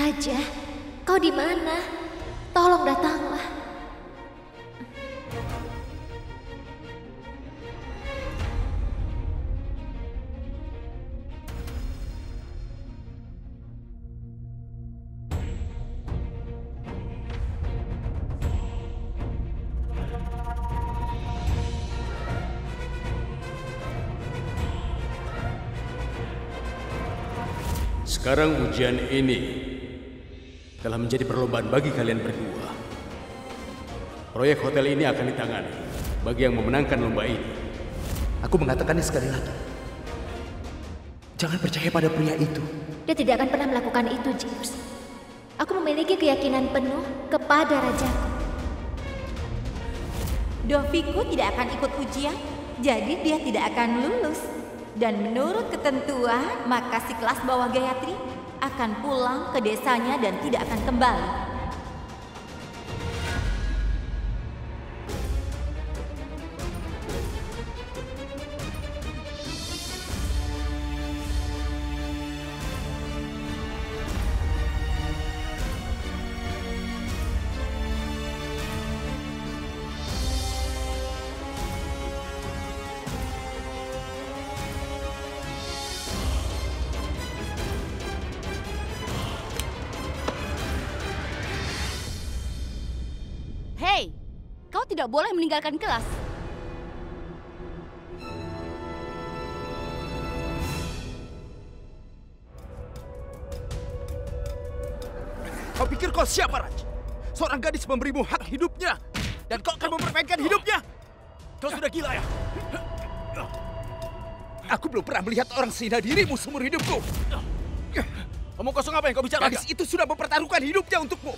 Raja, kau di mana? Tolong datanglah. Sekarang ujian ini telah menjadi perlombaan bagi kalian berdua. Proyek hotel ini akan ditangani bagi yang memenangkan lomba ini. Aku mengatakannya sekali lagi. Jangan percaya pada pria itu. Dia tidak akan pernah melakukan itu, James. Aku memiliki keyakinan penuh kepada rajaku. Doviku tidak akan ikut ujian, jadi dia tidak akan lulus. Dan menurut ketentuan, maka si kelas bawah Gayatri akan pulang ke desanya dan tidak akan kembali. Hei, kau tidak boleh meninggalkan kelas. Kau pikir kau siapa, Raj? Seorang gadis memberimu hak hidupnya, dan kau akan mempermainkan hidupnya? Kau sudah gila ya? Aku belum pernah melihat orang sehina dirimu seumur hidupku. Omong kosong apa yang kau bicarakan? Gadis itu sudah mempertaruhkan hidupnya untukmu.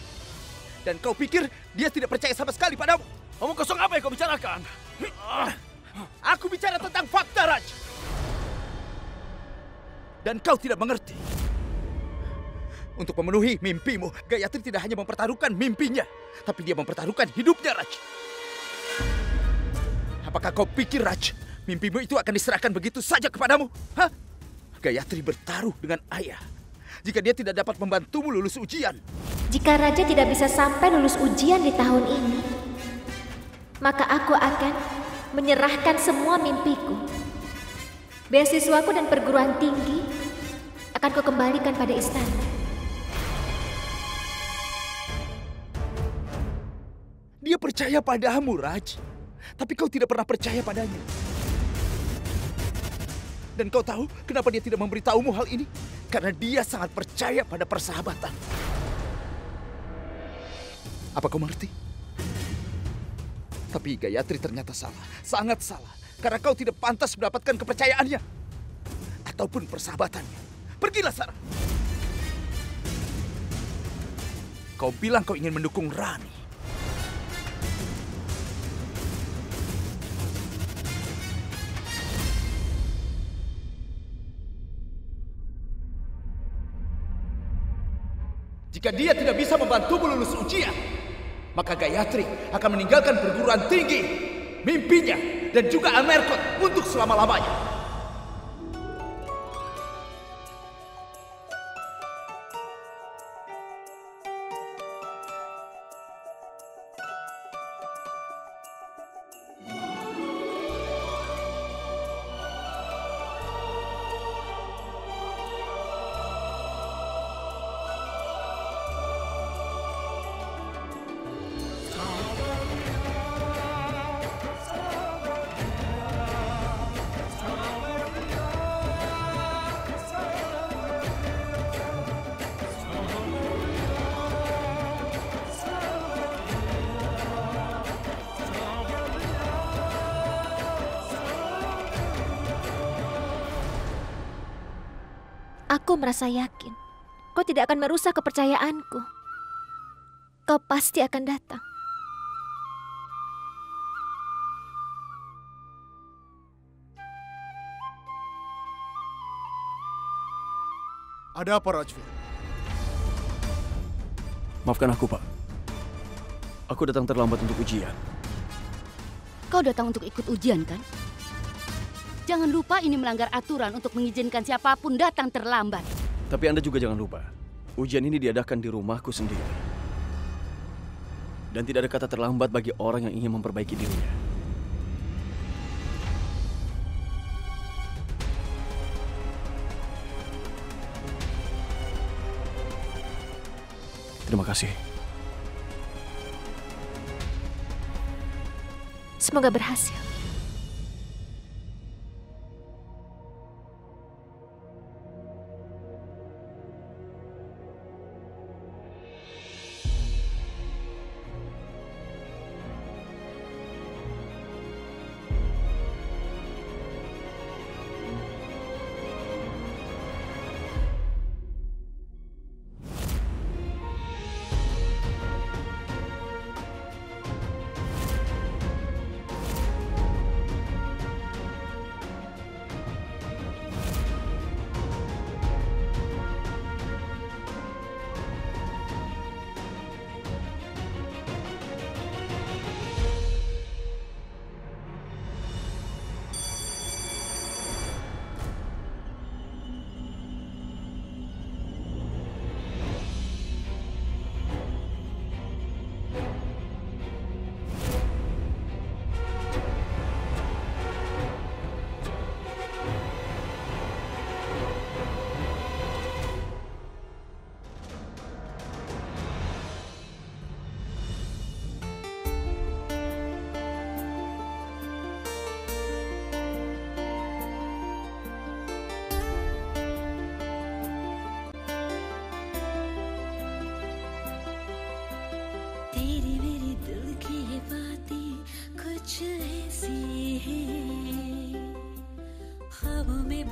Dan kau pikir dia tidak percaya sama sekali padamu? Omong kosong apa yang kau bicarakan? Aku bicara tentang fakta, Raj. Dan kau tidak mengerti. Untuk memenuhi mimpimu, Gayatri tidak hanya mempertaruhkan mimpinya, tapi dia mempertaruhkan hidupnya, Raj. Apakah kau pikir, Raj, mimpimu itu akan diserahkan begitu saja kepadamu? Hah? Gayatri bertaruh dengan ayah. Jika dia tidak dapat membantumu lulus ujian. Jika Raja tidak bisa sampai lulus ujian di tahun ini, maka aku akan menyerahkan semua mimpiku. Beasiswaku dan perguruan tinggi akan kukembalikan pada istana. Dia percaya padamu, Raj. Tapi kau tidak pernah percaya padanya. Dan kau tahu kenapa dia tidak memberitahumu hal ini? Karena dia sangat percaya pada persahabatan. Apa kau mengerti? Tapi Gayatri ternyata salah, sangat salah. Karena kau tidak pantas mendapatkan kepercayaannya. Ataupun persahabatannya. Pergilah, Sarah. Kau bilang kau ingin mendukung Rani. Jika dia tidak bisa membantumu lulus ujian, maka Gayatri akan meninggalkan perguruan tinggi, mimpinya, dan juga Amerkot untuk selama-lamanya. Aku merasa yakin kau tidak akan merusak kepercayaanku. Kau pasti akan datang. Ada apa, Rajvir? Maafkan aku, Pak. Aku datang terlambat untuk ujian. Kau datang untuk ikut ujian, kan? Jangan lupa ini melanggar aturan untuk mengizinkan siapapun datang terlambat. Tapi Anda juga jangan lupa, Ujian ini diadakan di rumahku sendiri. Dan tidak ada kata terlambat bagi orang yang ingin memperbaiki dirinya. Terima kasih. Semoga berhasil.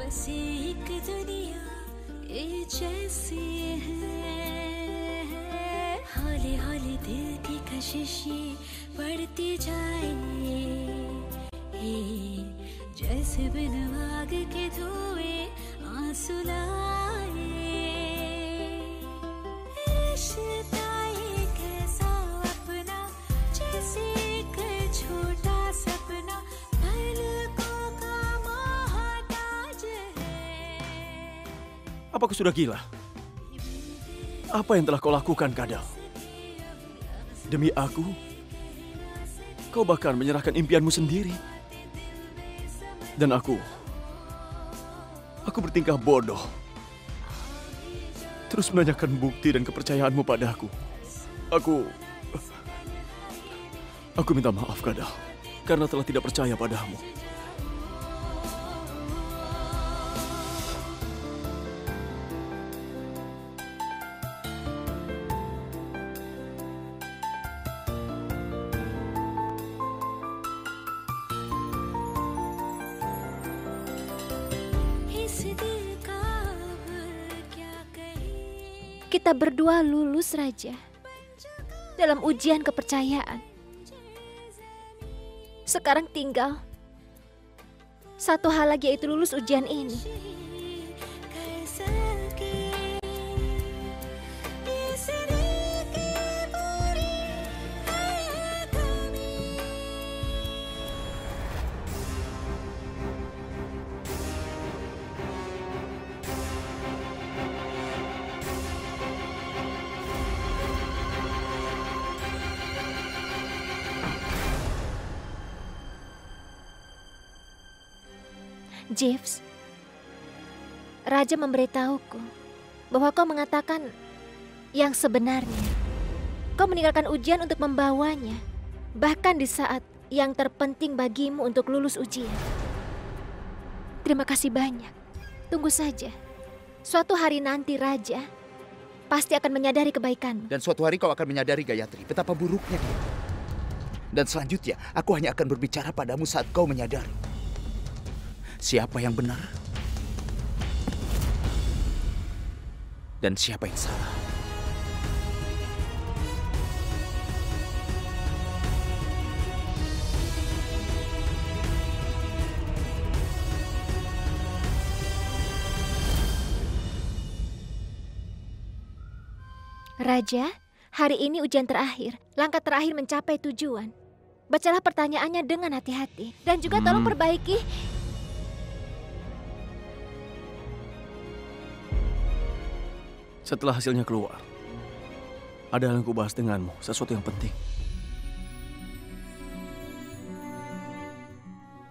बसी एक दुनिया ये जैसी है हौले हौले दिल की कशिशें बढ़ती जाए जैसे बिन आग के धुएं आंसू लाए रिश्ता एक ऐसा अपना जैसे एक छोटा सपना Apa kau sudah gila? Apa yang telah kau lakukan, Kadal? Demi aku, kau bahkan menyerahkan impianmu sendiri. Dan aku bertingkah bodoh. Terus menanyakan bukti dan kepercayaanmu padaku. Aku minta maaf, Kadal, karena telah tidak percaya padamu. Kita berdua lulus, Raja, dalam ujian kepercayaan. Sekarang tinggal satu hal lagi, yaitu lulus ujian ini. Jeeves, Raja memberitahuku bahwa kau mengatakan yang sebenarnya. Kau meninggalkan ujian untuk membawanya, bahkan di saat yang terpenting bagimu untuk lulus ujian. Terima kasih banyak. Tunggu saja. Suatu hari nanti Raja pasti akan menyadari kebaikanmu. Dan suatu hari kau akan menyadari, Gayatri, betapa buruknya dia. Dan selanjutnya, aku hanya akan berbicara padamu saat kau menyadari siapa yang benar dan siapa yang salah. Raja, hari ini ujian terakhir, langkah terakhir mencapai tujuan. Bacalah pertanyaannya dengan hati-hati dan juga tolong perbaiki. Setelah hasilnya keluar, ada hal yang kubahas denganmu, sesuatu yang penting.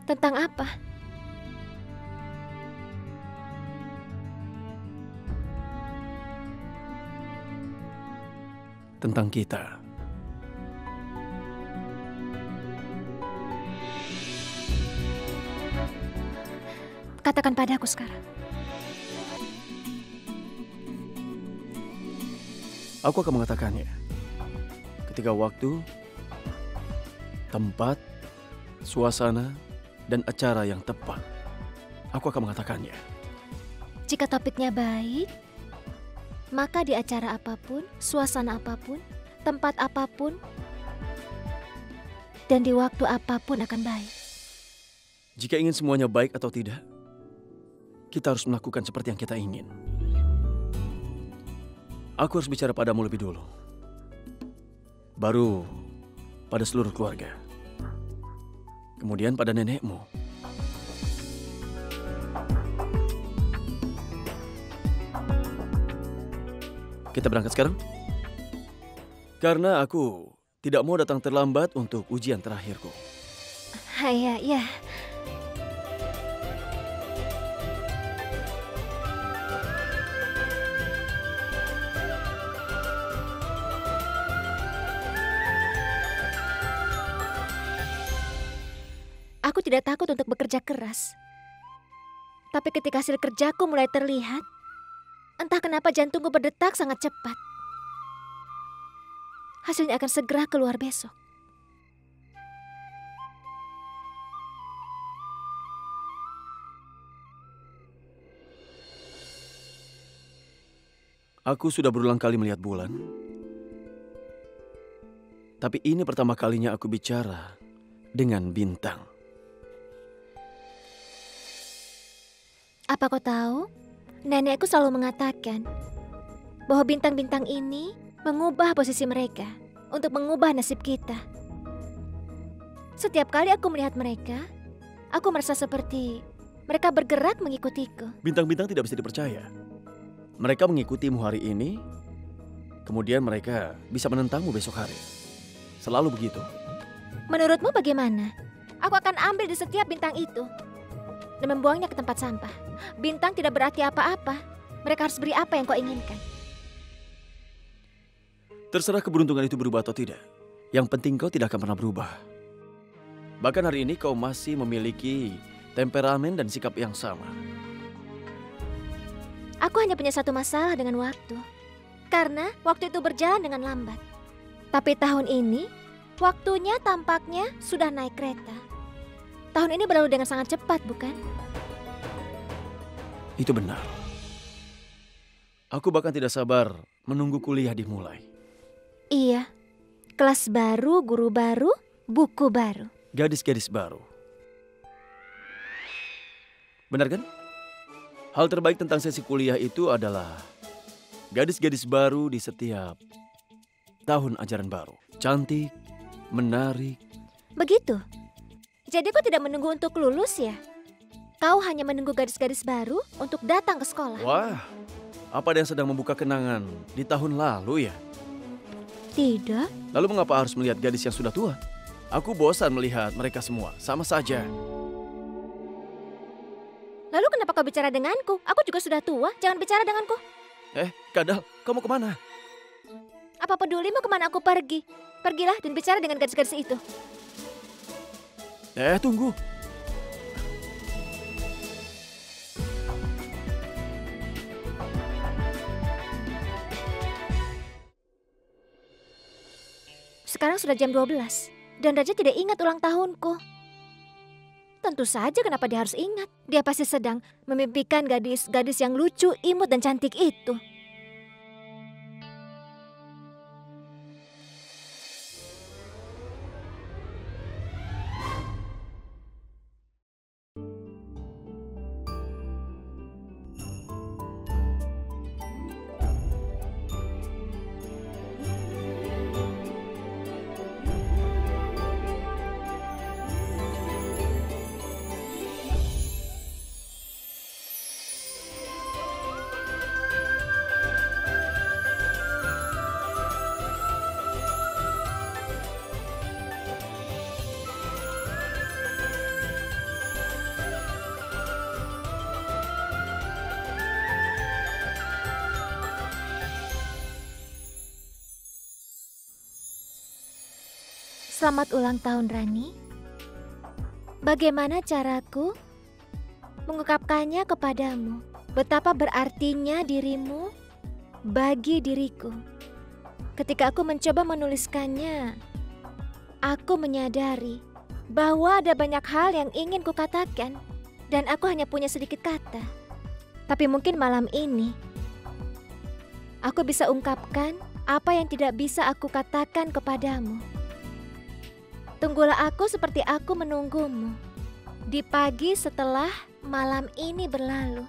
Tentang apa? Tentang kita. Katakan padaku sekarang. Aku akan mengatakannya ketika waktu, tempat, suasana, dan acara yang tepat. Aku akan mengatakannya. Jika topiknya baik, maka di acara apapun, suasana apapun, tempat apapun, dan di waktu apapun akan baik. Jika ingin semuanya baik atau tidak, kita harus melakukan seperti yang kita ingin. Aku harus bicara padamu lebih dulu. Baru pada seluruh keluarga. Kemudian pada nenekmu. Kita berangkat sekarang? Karena aku tidak mau datang terlambat untuk ujian terakhirku. Ya. Aku tidak takut untuk bekerja keras. Tapi ketika hasil kerjaku mulai terlihat, entah kenapa jantungku berdetak sangat cepat. Hasilnya akan segera keluar besok. Aku sudah berulang kali melihat bulan. Tapi ini pertama kalinya aku bicara dengan bintang. Apa kau tahu? Nenekku selalu mengatakan bahwa bintang-bintang ini mengubah posisi mereka untuk mengubah nasib kita. Setiap kali aku melihat mereka, aku merasa seperti mereka bergerak mengikutiku. Bintang-bintang tidak bisa dipercaya. Mereka mengikutimu hari ini, kemudian mereka bisa menentangmu besok hari. Selalu begitu. Menurutmu bagaimana? Aku akan ambil di setiap bintang itu dan membuangnya ke tempat sampah. Bintang tidak berarti apa-apa. Mereka harus beri apa yang kau inginkan. Terserah keberuntungan itu berubah atau tidak. Yang penting kau tidak akan pernah berubah. Bahkan hari ini kau masih memiliki temperamen dan sikap yang sama. Aku hanya punya satu masalah dengan waktu. Karena waktu itu berjalan dengan lambat. Tapi tahun ini, waktunya tampaknya sudah naik kereta. Tahun ini berlalu dengan sangat cepat, bukan? Itu benar. Aku bahkan tidak sabar menunggu kuliah dimulai. Iya. Kelas baru, guru baru, buku baru. Gadis-gadis baru. Benar kan? Hal terbaik tentang sesi kuliah itu adalah gadis-gadis baru di setiap tahun ajaran baru. Cantik, menarik. Begitu? Jadi kau tidak menunggu untuk lulus ya? Kau hanya menunggu gadis-gadis baru untuk datang ke sekolah. Wah, apa ada yang sedang membuka kenangan di tahun lalu ya? Tidak. Lalu mengapa harus melihat gadis yang sudah tua? Aku bosan melihat mereka semua, sama saja. Lalu kenapa kau bicara denganku? Aku juga sudah tua, jangan bicara denganku. Kadal, kamu kemana? Apa pedulimu kemana aku pergi? Pergilah dan bicara dengan gadis-gadis itu. Tunggu. Sekarang sudah jam 12 dan Raja tidak ingat ulang tahunku. Tentu saja kenapa dia harus ingat. Dia pasti sedang memimpikan gadis-gadis yang lucu, imut dan cantik itu. Selamat ulang tahun, Rani. Bagaimana caraku mengungkapkannya kepadamu? Betapa berartinya dirimu bagi diriku. Ketika aku mencoba menuliskannya, aku menyadari bahwa ada banyak hal yang ingin kukatakan dan aku hanya punya sedikit kata. Tapi mungkin malam ini aku bisa ungkapkan apa yang tidak bisa aku katakan kepadamu. Tunggulah aku seperti aku menunggumu di pagi setelah malam ini berlalu.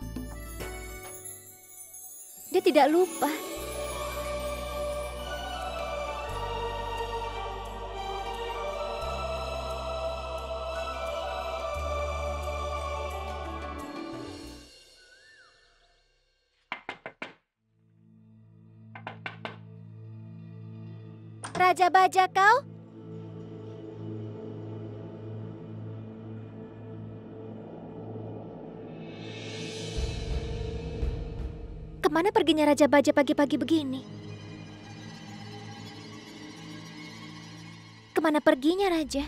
Dia tidak lupa. Raja Bajak kau? Kemana perginya Raja Baja pagi-pagi begini? Kemana perginya Raja?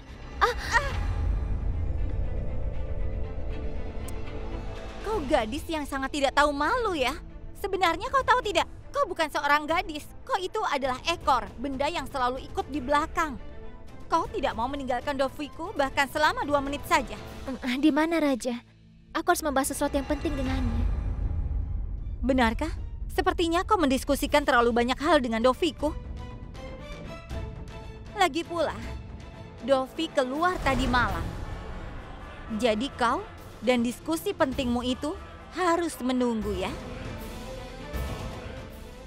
Kau gadis yang sangat tidak tahu malu ya. Sebenarnya kau tahu tidak? Kau bukan seorang gadis. Kau itu adalah ekor, benda yang selalu ikut di belakang. Kau tidak mau meninggalkan Dofiku bahkan selama 2 menit saja. Di mana Raja? Aku harus membahas sesuatu yang penting dengannya. Benarkah? Sepertinya kau mendiskusikan terlalu banyak hal dengan Dofiku. Lagi pula, Dofi keluar tadi malam. Jadi kau dan diskusi pentingmu itu harus menunggu ya.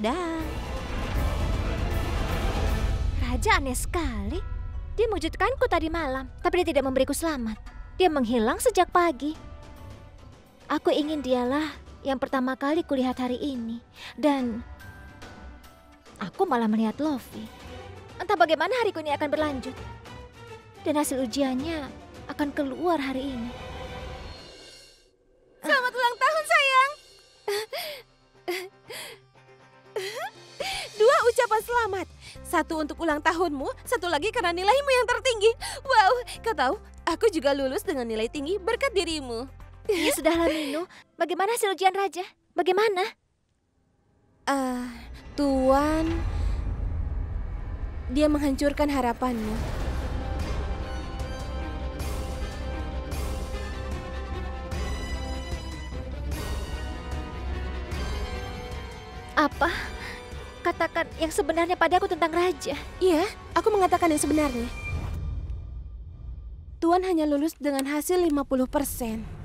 Dah. Raja aneh sekali. Dia mewujudkanku tadi malam, tapi dia tidak memberiku selamat. Dia menghilang sejak pagi. Aku ingin dialah yang pertama kali kulihat hari ini. Dan aku malah melihat Lofi. Entah bagaimana hariku ini akan berlanjut. Dan hasil ujiannya akan keluar hari ini. Selamat ulang tahun, sayang. 2 ucapan selamat. 1 untuk ulang tahunmu, 1 lagi karena nilaimu yang tertinggi. Wow, kau tahu, aku juga lulus dengan nilai tinggi berkat dirimu. Ya sudahlah Minu, bagaimana hasil ujian Raja? Bagaimana? Tuan, dia menghancurkan harapanmu. Apa? Katakan yang sebenarnya padaku tentang Raja. Iya, aku mengatakan yang sebenarnya. Tuan hanya lulus dengan hasil 50%.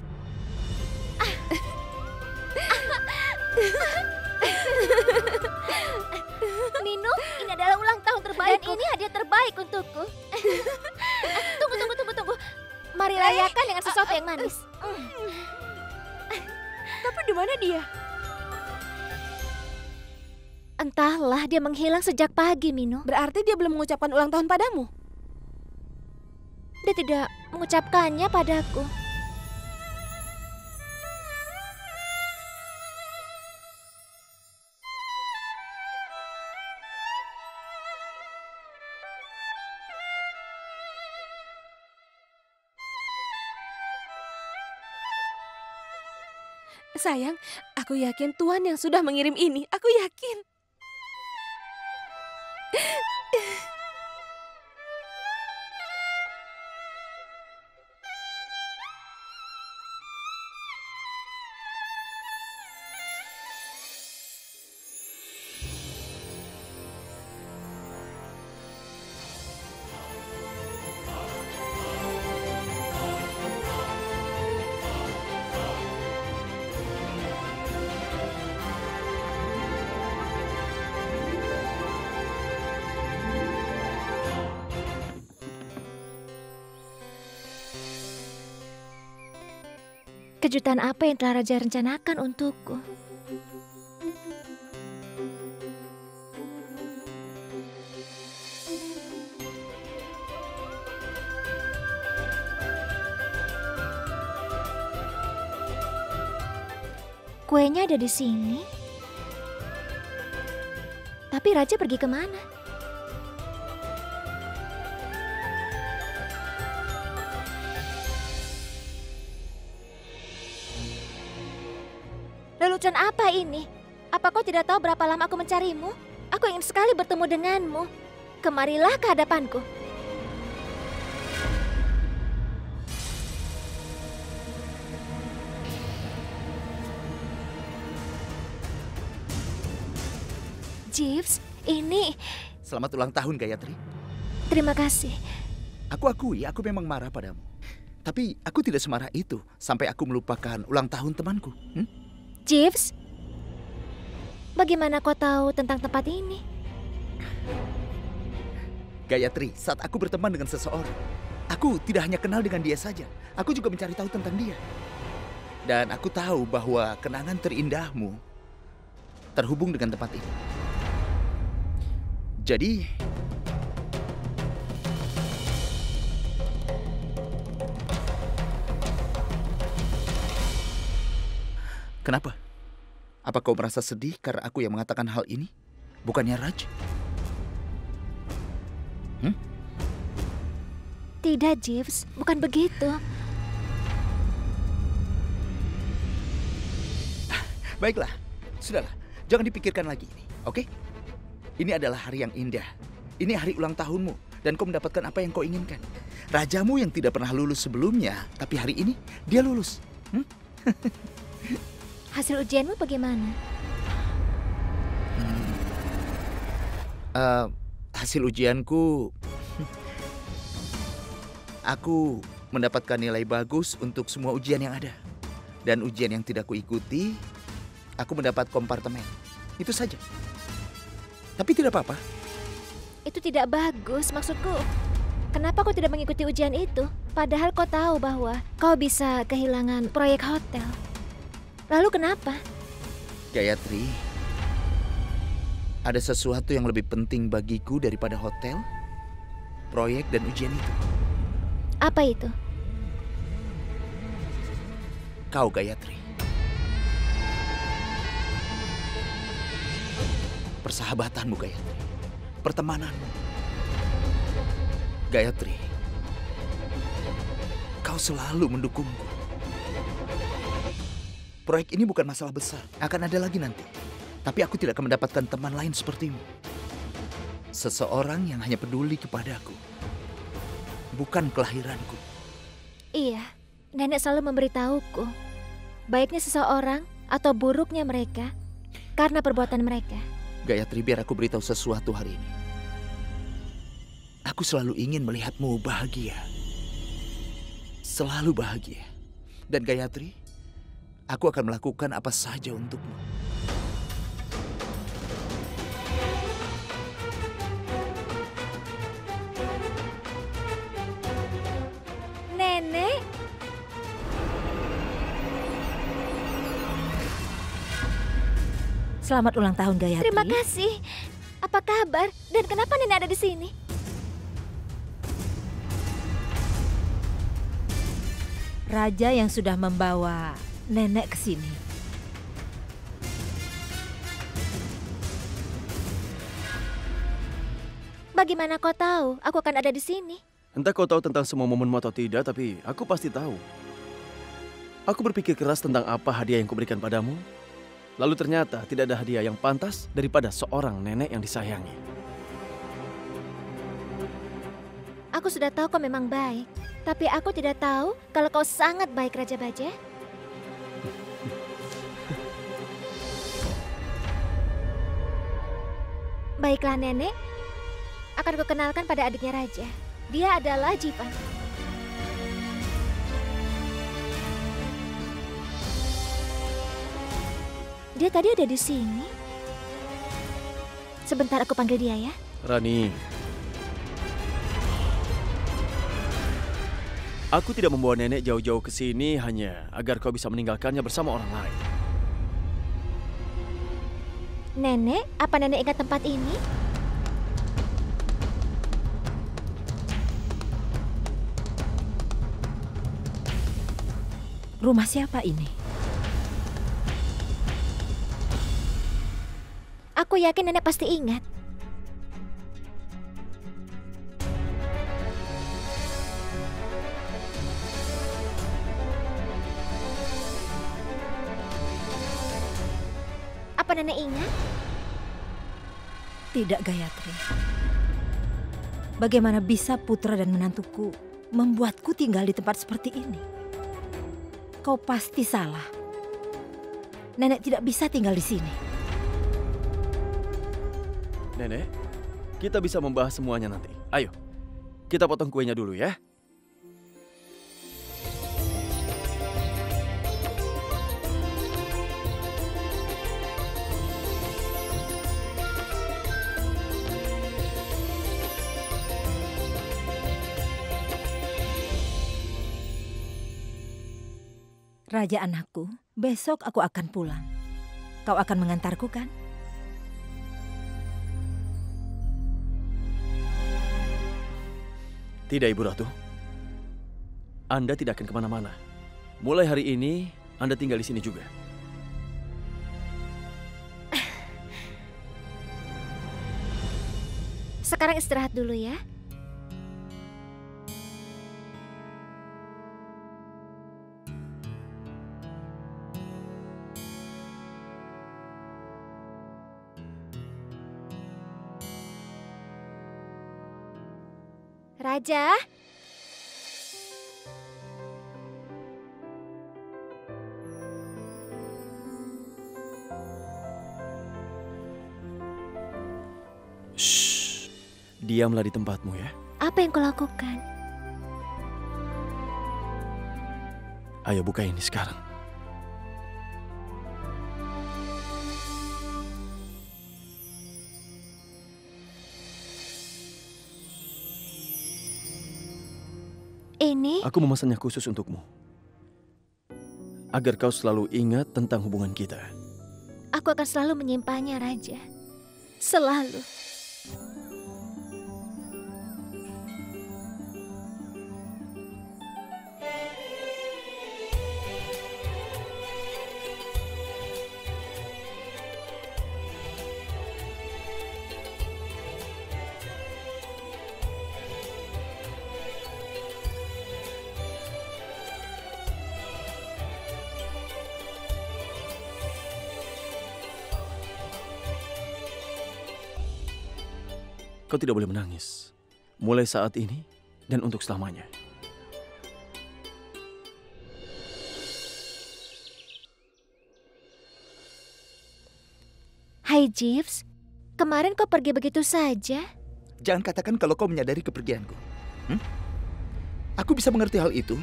Minu, ini adalah ulang tahun terbaik. Dan ini hadiah terbaik untukku. Tunggu. Mari rayakan dengan sesuatu yang manis. Tapi di mana dia? Entahlah, dia menghilang sejak pagi, Minu. Berarti dia belum mengucapkan ulang tahun padamu? Dia tidak mengucapkannya padaku. Sayang, aku yakin Tuan yang sudah mengirim ini. Aku yakin. Kejutan apa yang telah Raja rencanakan untukku? Kuenya ada di sini. Tapi Raja pergi kemana? Lelucon apa ini? Apa kau tidak tahu berapa lama aku mencarimu? Aku ingin sekali bertemu denganmu. Kemarilah ke hadapanku. Jeeves, ini... Selamat ulang tahun, Gayatri. Terima kasih. Aku akui, aku memang marah padamu. Tapi aku tidak semarah itu sampai aku melupakan ulang tahun temanku. Jeeves, bagaimana kau tahu tentang tempat ini? Gayatri, saat aku berteman dengan seseorang, aku tidak hanya kenal dengan dia saja. Aku juga mencari tahu tentang dia. Dan aku tahu bahwa kenangan terindahmu terhubung dengan tempat ini. Jadi, kenapa? Apa kau merasa sedih karena aku yang mengatakan hal ini? Bukannya Raj? Tidak, Jeeves. Bukan begitu. Baiklah, sudahlah. Jangan dipikirkan lagi ini, oke? Ini adalah hari yang indah. Ini hari ulang tahunmu. Dan kau mendapatkan apa yang kau inginkan. Rajamu yang tidak pernah lulus sebelumnya, tapi hari ini dia lulus. Hasil ujianmu bagaimana? Hasil ujianku... Aku mendapatkan nilai bagus untuk semua ujian yang ada. Dan ujian yang tidak kuikuti, aku mendapat kompartemen. Itu saja. Tapi tidak apa-apa. Itu tidak bagus, maksudku. Kenapa kau tidak mengikuti ujian itu? Padahal kau tahu bahwa kau bisa kehilangan proyek hotel. Lalu kenapa? Gayatri, ada sesuatu yang lebih penting bagiku daripada hotel, proyek, dan ujian itu. Apa itu? Kau, Gayatri. Persahabatanmu, Gayatri. Pertemananmu. Gayatri, kau selalu mendukungku. Proyek ini bukan masalah besar. Akan ada lagi nanti. Tapi aku tidak akan mendapatkan teman lain sepertimu. Seseorang yang hanya peduli kepadaku. Bukan kelahiranku. Iya, nenek selalu memberitahuku. Baiknya seseorang atau buruknya mereka karena perbuatan mereka. Gayatri, biar aku beritahu sesuatu hari ini. Aku selalu ingin melihatmu bahagia. Selalu bahagia. Dan Gayatri, aku akan melakukan apa saja untukmu. Nenek? Selamat ulang tahun, Gayatri. Terima kasih. Apa kabar? Dan kenapa nenek ada di sini? Raja yang sudah membawa nenek ke sini. Bagaimana kau tahu aku akan ada di sini? Entah kau tahu tentang semua momenmu atau tidak, tapi aku pasti tahu. Aku berpikir keras tentang apa hadiah yang kuberikan padamu. Lalu ternyata tidak ada hadiah yang pantas daripada seorang nenek yang disayangi. Aku sudah tahu kau memang baik. Tapi aku tidak tahu kalau kau sangat baik, Raja Baja. Baiklah, nenek. Akan kukenalkan pada adiknya Raja. Dia adalah Jivan. Dia tadi ada di sini. Sebentar aku panggil dia ya. Rani. Aku tidak membawa nenek jauh-jauh ke sini hanya agar kau bisa meninggalkannya bersama orang lain. Nenek, apa nenek ingat tempat ini? Rumah siapa ini? Aku yakin nenek pasti ingat. nenek ingat? Tidak, Gayatri. Bagaimana bisa putra dan menantuku membuatku tinggal di tempat seperti ini? Kau pasti salah. Nenek tidak bisa tinggal di sini. Nenek, kita bisa membahas semuanya nanti. Ayo, kita potong kuenya dulu ya. Raja anakku, besok aku akan pulang. Kau akan mengantarku kan? Tidak, Ibu Ratu. Anda tidak akan kemana-mana. Mulai hari ini, Anda tinggal di sini juga. Sekarang istirahat dulu ya. Raja. Shh, diamlah di tempatmu ya. Apa yang kau lakukan? Ayo buka ini sekarang. Ini? Aku memesannya khusus untukmu. Agar kau selalu ingat tentang hubungan kita. Aku akan selalu menyimpannya, Raja. Selalu. Kau tidak boleh menangis. Mulai saat ini dan untuk selamanya. Hai Jeeves, kemarin kau pergi begitu saja? Jangan katakan kalau kau menyadari kepergianku. Aku bisa mengerti hal itu,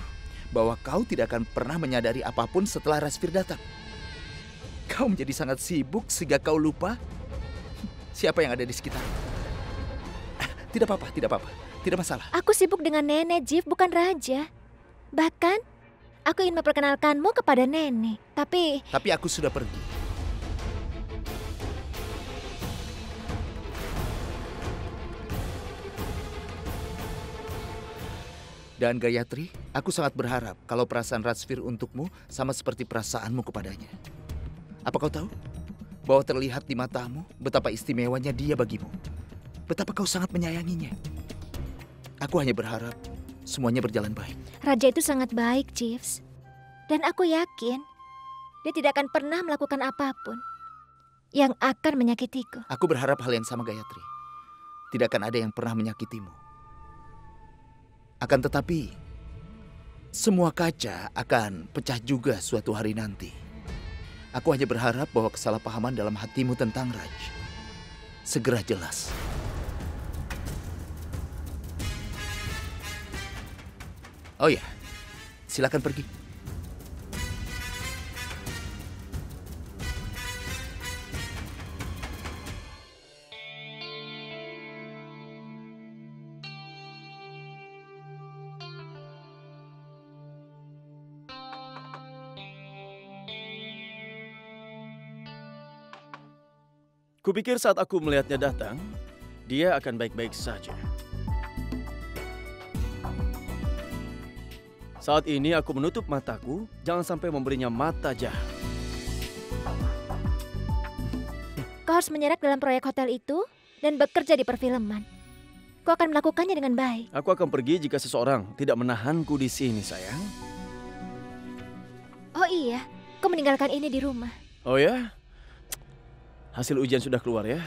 bahwa kau tidak akan pernah menyadari apapun setelah Rasfir datang. Kau menjadi sangat sibuk sehingga kau lupa siapa yang ada di sekitar. Tidak apa-apa, tidak masalah. Aku sibuk dengan nenek, Jeeves, bukan raja. Bahkan, aku ingin memperkenalkanmu kepada nenek, tapi aku sudah pergi. Dan Gayatri, aku sangat berharap kalau perasaan Rasfir untukmu sama seperti perasaanmu kepadanya. Apa kau tahu? Bahwa terlihat di matamu betapa istimewanya dia bagimu. Betapa kau sangat menyayanginya. Aku hanya berharap semuanya berjalan baik. Raja itu sangat baik, Jeeves. Dan aku yakin dia tidak akan pernah melakukan apapun yang akan menyakitiku. Aku berharap hal yang sama, Gayatri. Tidak akan ada yang pernah menyakitimu. Akan tetapi, semua kaca akan pecah juga suatu hari nanti. Aku hanya berharap bahwa kesalahpahaman dalam hatimu tentang Raj segera jelas. Oh ya, silakan pergi. Kupikir saat aku melihatnya datang, dia akan baik-baik saja. Saat ini aku menutup mataku, jangan sampai memberinya mata jahat. Kau harus menyeret dalam proyek hotel itu dan bekerja di perfilman. Kau akan melakukannya dengan baik. Aku akan pergi jika seseorang tidak menahanku di sini, sayang. Oh iya, kau meninggalkan ini di rumah. Oh ya? Hasil ujian sudah keluar ya.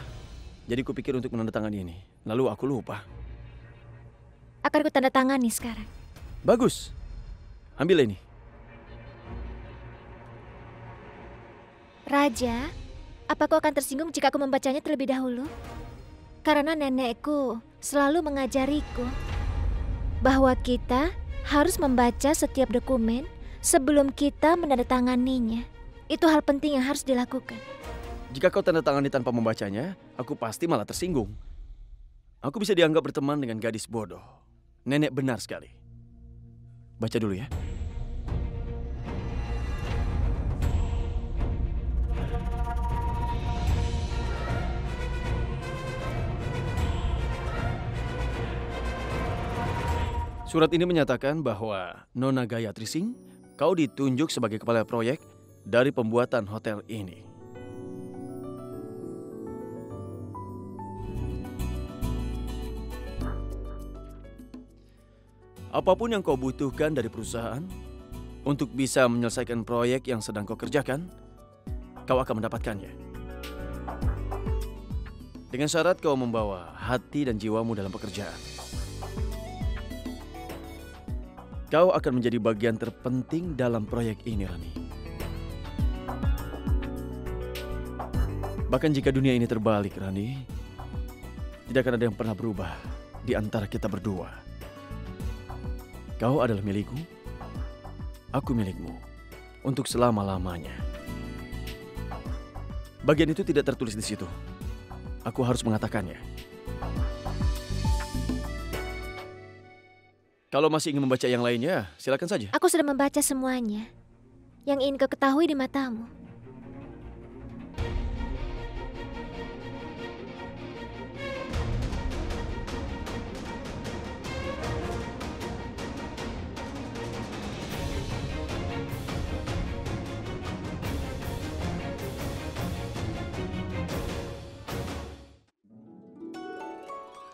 Jadi kupikir untuk menandatangani ini. Lalu aku lupa. Akan ku tanda tangani sekarang. Bagus. Ambil ini. Raja, apa kau akan tersinggung jika aku membacanya terlebih dahulu? Karena nenekku selalu mengajariku bahwa kita harus membaca setiap dokumen sebelum kita menandatanganinya. Itu hal penting yang harus dilakukan. Jika kau tanda tangani tanpa membacanya, aku pasti malah tersinggung. Aku bisa dianggap berteman dengan gadis bodoh. Nenek benar sekali. Baca dulu ya. Surat ini menyatakan bahwa Nona Gayatri Singh, kau ditunjuk sebagai kepala proyek dari pembuatan hotel ini. Apapun yang kau butuhkan dari perusahaan untuk bisa menyelesaikan proyek yang sedang kau kerjakan, kau akan mendapatkannya. Dengan syarat kau membawa hati dan jiwamu dalam pekerjaan. Kau akan menjadi bagian terpenting dalam proyek ini, Rani. Bahkan jika dunia ini terbalik, Rani, tidak akan ada yang pernah berubah di antara kita berdua. Kau adalah milikku, aku milikmu, untuk selama-lamanya. Bagian itu tidak tertulis di situ. Aku harus mengatakannya. Kalau masih ingin membaca yang lainnya, silakan saja. Aku sudah membaca semuanya. Yang ingin kau ketahui di matamu.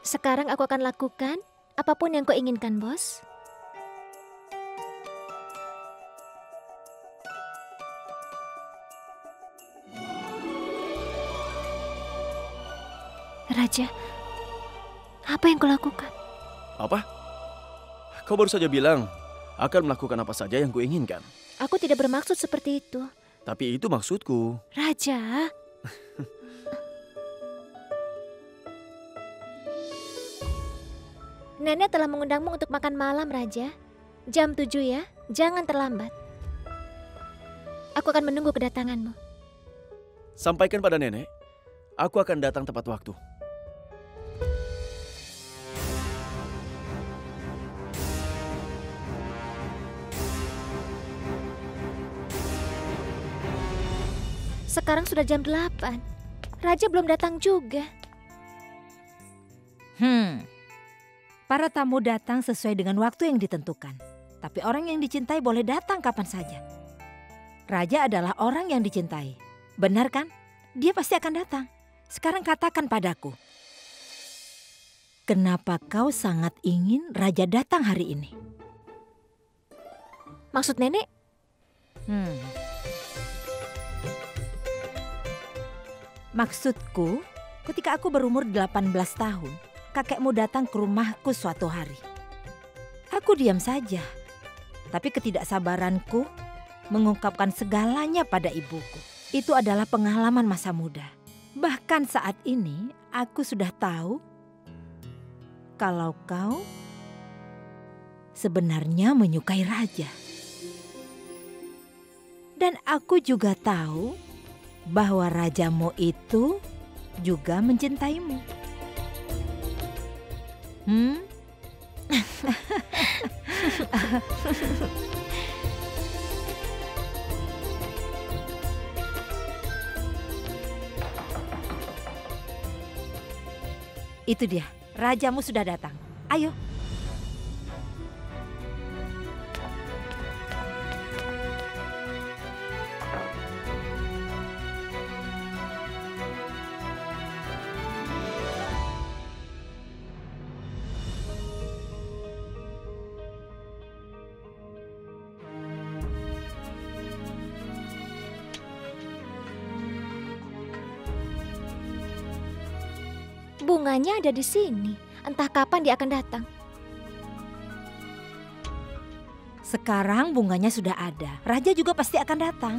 Sekarang aku akan lakukan apapun yang kau inginkan, bos. Raja, apa yang kau lakukan? Apa? Kau baru saja bilang akan melakukan apa saja yang kuinginkan. Aku tidak bermaksud seperti itu. Tapi itu maksudku. Raja. Nenek telah mengundangmu untuk makan malam, Raja. Jam 7 ya, jangan terlambat. Aku akan menunggu kedatanganmu. Sampaikan pada nenek, aku akan datang tepat waktu. Sekarang sudah jam 8. Raja belum datang juga. Para tamu datang sesuai dengan waktu yang ditentukan. Tapi orang yang dicintai boleh datang kapan saja. Raja adalah orang yang dicintai. Benar kan? Dia pasti akan datang. Sekarang katakan padaku. Kenapa kau sangat ingin Raja datang hari ini? Maksud nenek? Maksudku, ketika aku berumur 18 tahun, kakekmu datang ke rumahku suatu hari. Aku diam saja, tapi ketidaksabaranku mengungkapkan segalanya pada ibuku. Itu adalah pengalaman masa muda. Bahkan saat ini, aku sudah tahu kalau kau sebenarnya menyukai Raja. Dan aku juga tahu bahwa rajamu itu juga mencintaimu. Itu dia, rajamu sudah datang. Ayo. Bunganya ada di sini. Entah kapan dia akan datang. Sekarang bunganya sudah ada. Raja juga pasti akan datang.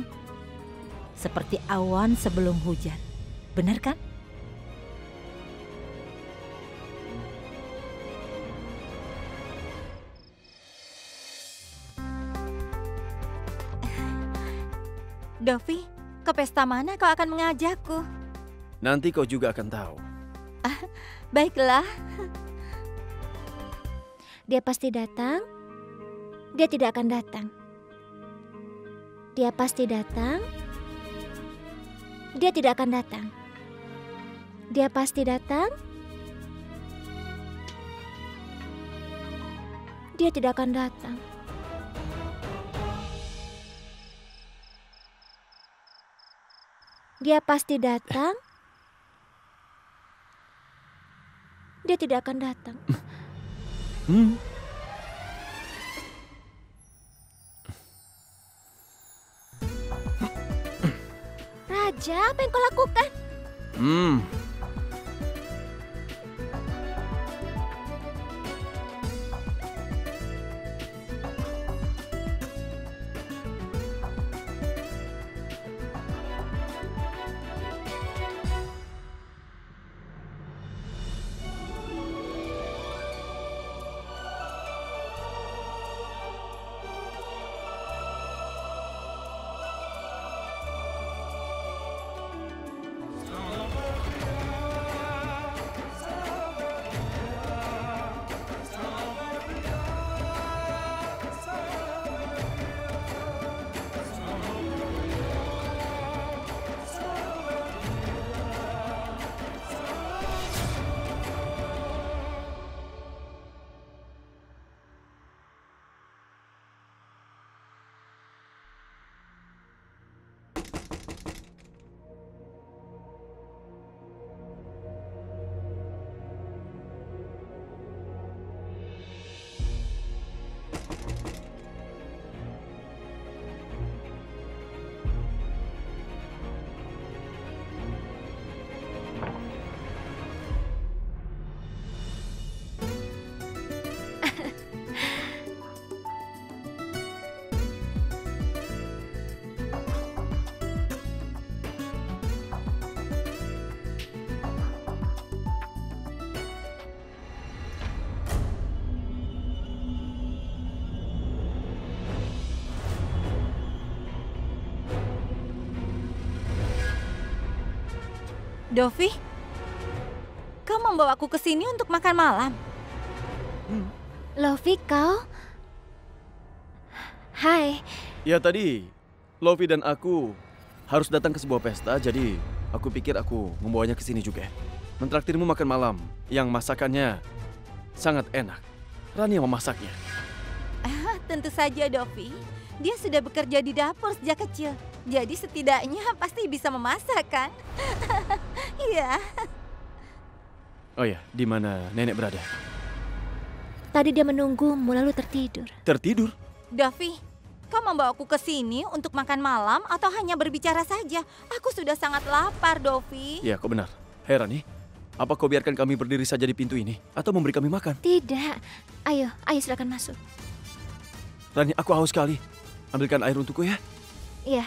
Seperti awan sebelum hujan. Benar kan? Dovi, ke pesta mana kau akan mengajakku? Nanti kau juga akan tahu. Baiklah. Dia pasti datang. Dia tidak akan datang. Dia pasti datang. Dia tidak akan datang. Dia pasti datang. Dia tidak akan datang. Dia pasti datang. Dia tidak akan datang. Raja, apa yang kau lakukan? Dovi, kau membawaku ke sini untuk makan malam. Lovi, kau? Hai. Ya tadi, Lovi dan aku harus datang ke sebuah pesta, jadi aku pikir aku membawanya ke sini juga. Mentraktirmu makan malam yang masakannya sangat enak. Rani yang memasaknya. Tentu saja, Dovi. Dia sudah bekerja di dapur sejak kecil. Jadi setidaknya pasti bisa memasak, kan? Iya. Oh ya, di mana nenek berada? Tadi dia menunggumu lalu tertidur. Tertidur? Dovi, kau membawaku ke sini untuk makan malam atau hanya berbicara saja? Aku sudah sangat lapar, Dovi. Ya, kau benar. Hei Rani, apa kau biarkan kami berdiri saja di pintu ini? Atau memberi kami makan? Tidak. Ayo silakan masuk. Rani, aku haus sekali. Ambilkan air untukku ya. Iya.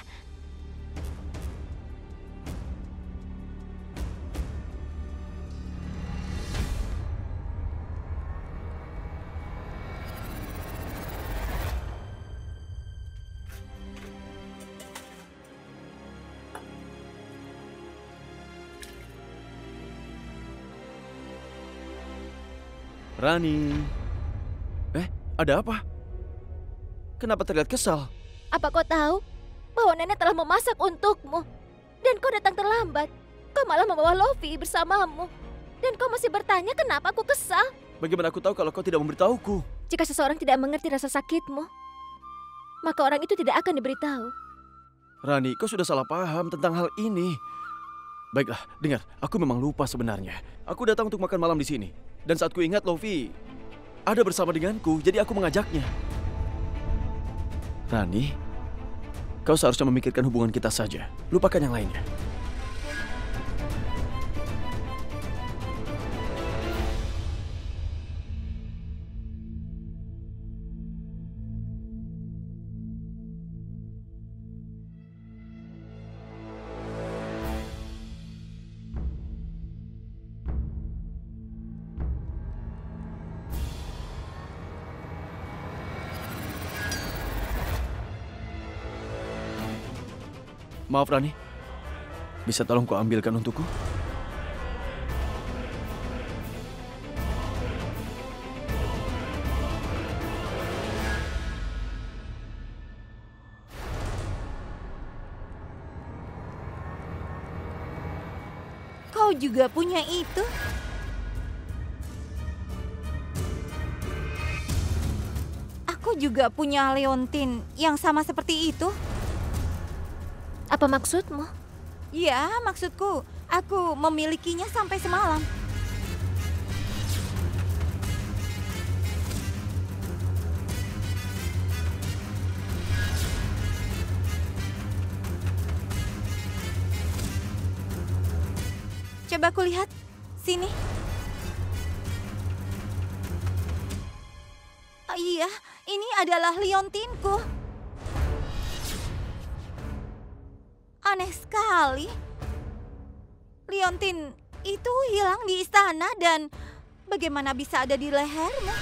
Rani. Ada apa? Kenapa terlihat kesal? Apa kau tahu bahwa nenek telah memasak untukmu? Dan kau datang terlambat. Kau malah membawa Lovi bersamamu. Dan kau masih bertanya kenapa aku kesal? Bagaimana aku tahu kalau kau tidak memberitahuku? Jika seseorang tidak mengerti rasa sakitmu, maka orang itu tidak akan diberitahu. Rani, kau sudah salah paham tentang hal ini. Baiklah, dengar, aku memang lupa sebenarnya. Aku datang untuk makan malam di sini. Dan saat ku ingat Lovi ada bersama denganku, jadi aku mengajaknya. Rani, kau seharusnya memikirkan hubungan kita saja. Lupakan yang lainnya. Maaf Rani, bisa tolong kau ambilkan untukku? Kau juga punya itu? Aku juga punya leontin yang sama seperti itu. Apa maksudmu? Ya, maksudku, aku memilikinya sampai semalam. Coba kulihat, sini. Iya, ini adalah liontinku. Aneh sekali. Liontin itu hilang di istana dan bagaimana bisa ada di lehermu?